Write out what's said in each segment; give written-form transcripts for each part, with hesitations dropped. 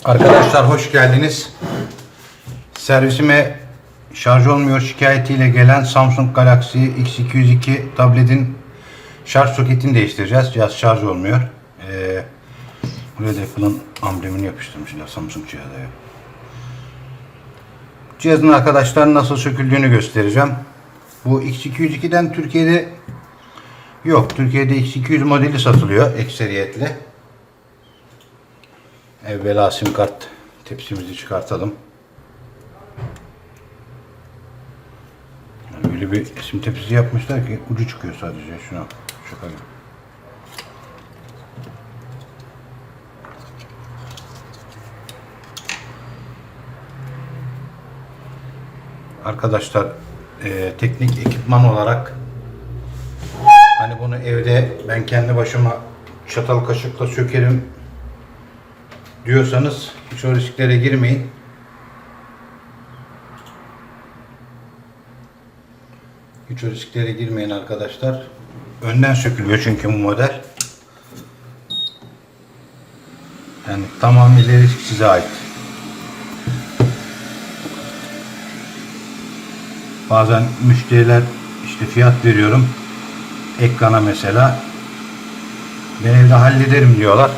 Arkadaşlar hoş geldiniz. Servisime şarj olmuyor şikayetiyle gelen Samsung Galaxy X202 tabletin şarj soketini değiştireceğiz. Cihaz şarj olmuyor. Buraya da Apple'ın amblemini yapıştırmışlar Samsung cihaza. Cihazın arkadaşlar nasıl söküldüğünü göstereceğim. Bu X202'den Türkiye'de yok. Türkiye'de X200 modeli satılıyor ekseriyetle. Evvela sim kart tepsimizi çıkartalım. Böyle bir sim tepsisi yapmışlar ki ucu çıkıyor sadece. Şuna çıkalım. Arkadaşlar teknik ekipman olarak hani bunu evde ben kendi başıma çatal kaşıkla sökerim diyorsanız hiç o risklere girmeyin. Hiç o risklere girmeyin arkadaşlar. Önden sökülüyor çünkü bu model. Yani tamamıyla risk size ait. Bazen müşteriler işte fiyat veriyorum ekrana mesela. Ben evde hallederim diyorlar.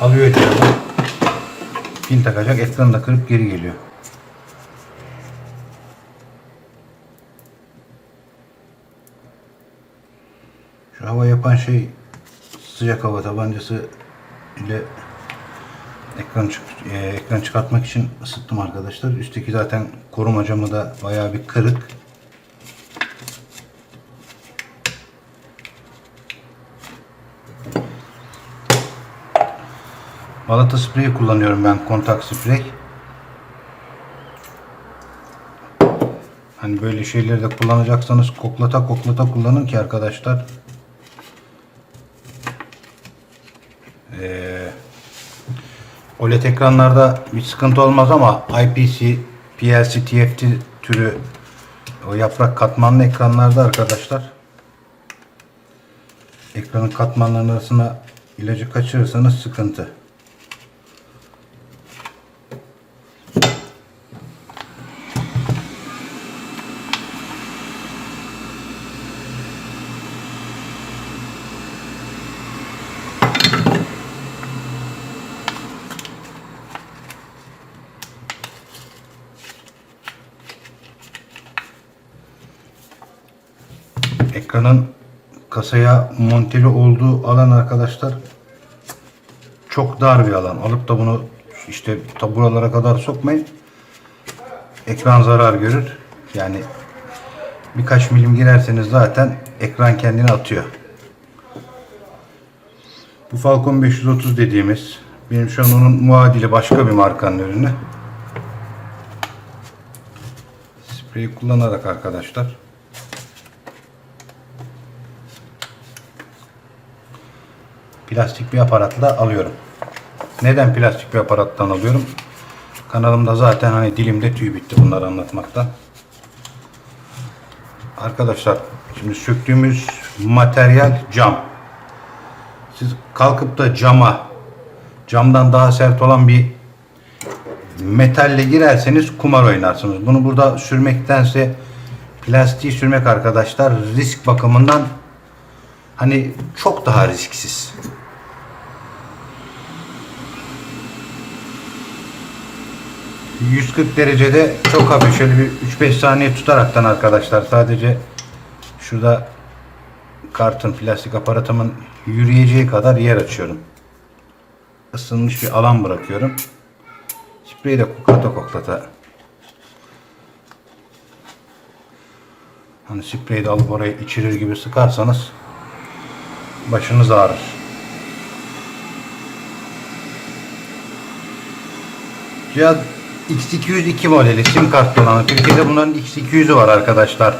Alıyor cihazı. Pin takacak, ekranı da kırıp geri geliyor. Şu hava yapan şey sıcak hava tabancası ile ekran çıkartmak için ısıttım arkadaşlar. Üstteki zaten koruma camı da bayağı bir kırık. Balata spreyi kullanıyorum ben, kontak sprey. Hani böyle şeyleri de kullanacaksanız koklata koklata kullanın ki arkadaşlar. OLED ekranlarda bir sıkıntı olmaz ama IPS, PLC, TFT türü o yaprak katmanlı ekranlarda arkadaşlar ekranın katmanlarının arasına ilacı kaçırırsanız sıkıntı. Ekranın kasaya monteli olduğu alan arkadaşlar çok dar bir alan. Alıp da bunu işte buralara kadar sokmayın. Ekran zarar görür. Yani birkaç milim girerseniz zaten ekran kendini atıyor. Bu Falcon 530 dediğimiz benim şu an onun muadili başka bir markanın ürünü. Spreyi kullanarak arkadaşlar plastik bir aparatla alıyorum. Neden plastik bir aparattan alıyorum? Kanalımda zaten hani dilimde tüy bitti bunları anlatmaktan. Arkadaşlar şimdi söktüğümüz materyal cam. Siz kalkıp da camdan daha sert olan bir metalle girerseniz kumar oynarsınız. Bunu burada sürmektense plastiği sürmek arkadaşlar risk bakımından hani çok daha risksiz. ...140 derecede çok hafif şöyle bir 3-5 saniye tutaraktan arkadaşlar sadece şurada kartın plastik aparatımın yürüyeceği kadar yer açıyorum. Isınmış bir alan bırakıyorum. Spreyi de koklata koklata. Hani spreyi de alıp oraya içirir gibi sıkarsanız başınız ağrır. Cihaz X202 modeli sim kartlı olan. Türkiye'de bunların X200'ü var arkadaşlar.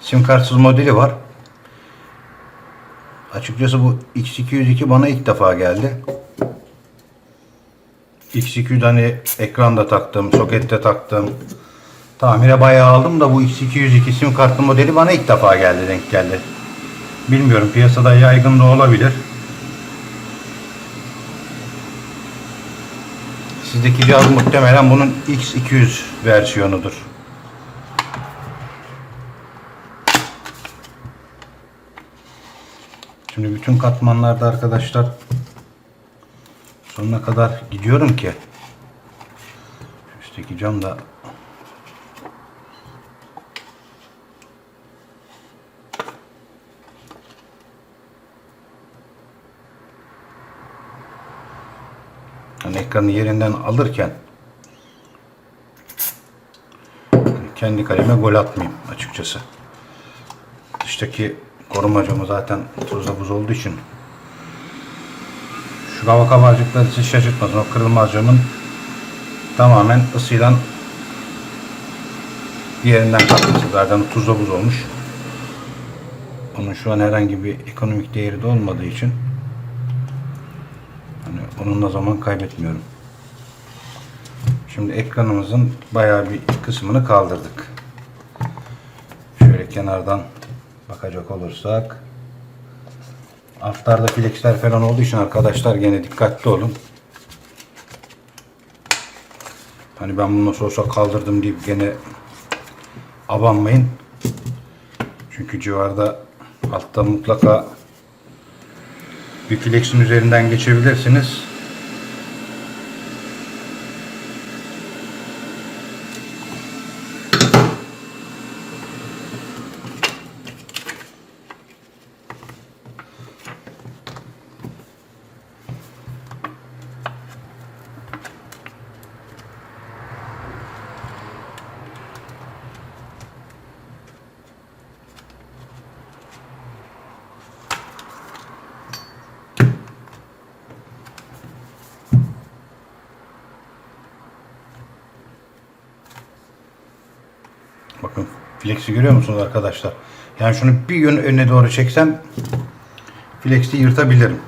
Sim kartsız modeli var. Açıkçası bu X202 bana ilk defa geldi. X200 hani ekranda taktım, sokette taktım. Tamire bayağı aldım da bu X202 sim kartlı modeli bana ilk defa geldi, denk geldi. Bilmiyorum, piyasada yaygın da olabilir. Sizdeki cihaz muhtemelen bunun X200 versiyonudur. Şimdi bütün katmanlarda arkadaşlar sonuna kadar gidiyorum ki üstteki cam da yani ekranı yerinden alırken kendi kaleme gol atmayayım açıkçası. Dıştaki koruma camı zaten tuzla buz olduğu için şu hava kabarcıkları sizi şaşırtmasın. O kırılmaz camın tamamen ısıyla yerinden kalkması. Zaten tuzla buz olmuş. Onun şu an herhangi bir ekonomik değeri de olmadığı için hani onunla zaman kaybetmiyorum. Şimdi ekranımızın bayağı bir kısmını kaldırdık. Şöyle kenardan bakacak olursak altlarda flexler falan olduğu için arkadaşlar gene dikkatli olun. Hani ben bunu nasıl olsa kaldırdım deyip gene abanmayın. Çünkü civarda altta mutlaka bir flexin üzerinden geçebilirsiniz. Bakın flexi görüyor musunuz arkadaşlar? Yani şunu bir yön önüne doğru çeksem flexi yırtabilirim.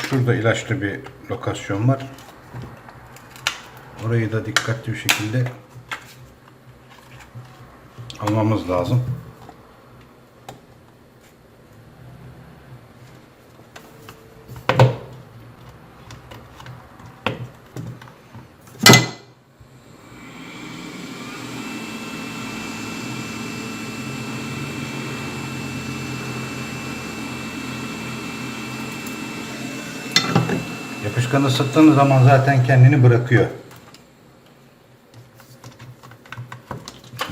Şurada ilaçlı bir lokasyon var. Orayı da dikkatli bir şekilde almamız lazım. Yapışkanı ısıttığınız zaman zaten kendini bırakıyor.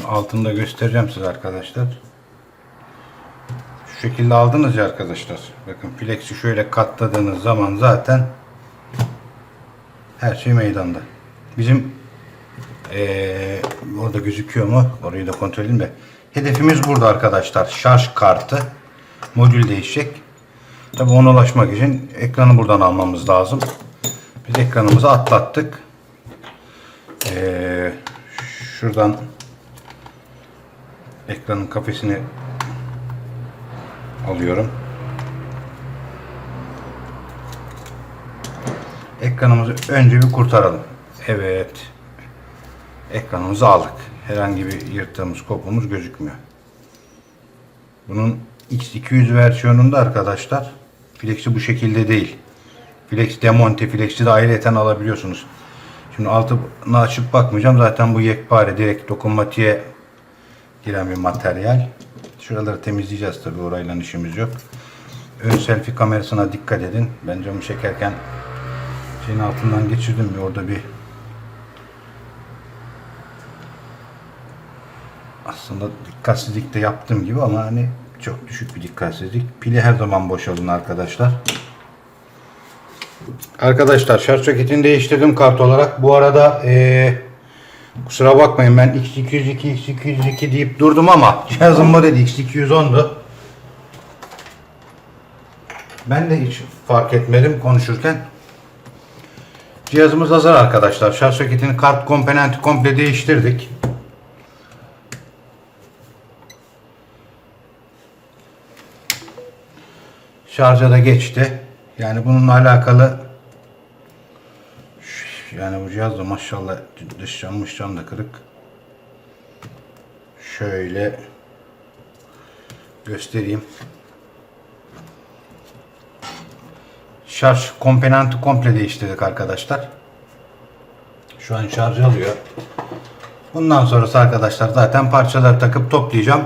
Altını da göstereceğim size arkadaşlar. Şu şekilde aldınız ya arkadaşlar. Bakın flexi şöyle katladığınız zaman zaten her şey meydanda. Bizim orada gözüküyor mu? Orayı da kontrol edeyim de. Hedefimiz burada arkadaşlar. Şarj kartı. Modül değişecek. Tabi ona ulaşmak için ekranı buradan almamız lazım. Biz ekranımızı atlattık. Şuradan ekranın kafesini alıyorum. Ekranımızı önce bir kurtaralım. Evet. Ekranımızı aldık. Herhangi bir yırttığımız, kopumuz gözükmüyor. Bunun X200 versiyonunda arkadaşlar flexi bu şekilde değil. Flex demonte, flexi de ayrıyeten alabiliyorsunuz. Şimdi altını açıp bakmayacağım. Zaten bu yekpare direkt dokunmatiğe giren bir materyal. Şuraları temizleyeceğiz tabi, orayla işimiz yok. Ön selfie kamerasına dikkat edin. Ben camı çekerken şeyin altından geçirdim. Orada bir aslında dikkatsizlik de yaptığım gibi ama hani çok düşük bir dikkatsizlik. Pili her zaman boş alın arkadaşlar. Arkadaşlar şarj soketini değiştirdim kart olarak. Bu arada kusura bakmayın, ben X202 X202 deyip durdum ama cihazın modeli X210'du. Ben de hiç fark etmedim konuşurken. Cihazımız hazır arkadaşlar. Şarj soketini, kart komponenti komple değiştirdik. Şarja da geçti. Yani bununla alakalı, yani bu cihaz da maşallah dış cam da kırık. Şöyle göstereyim. Şarj komponenti komple değiştirdik arkadaşlar. Şu an şarj alıyor. Bundan sonrası arkadaşlar zaten parçaları takıp toplayacağım.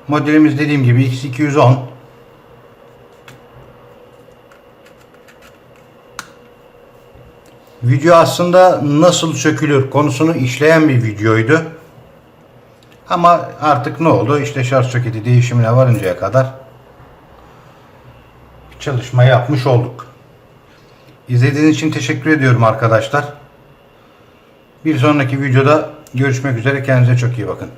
Modelimiz dediğim gibi X210. Video aslında nasıl sökülür konusunu işleyen bir videoydu. Ama artık ne oldu? İşte şarj soketi değişimine varıncaya kadar çalışma yapmış olduk. İzlediğiniz için teşekkür ediyorum arkadaşlar. Bir sonraki videoda görüşmek üzere. Kendinize çok iyi bakın.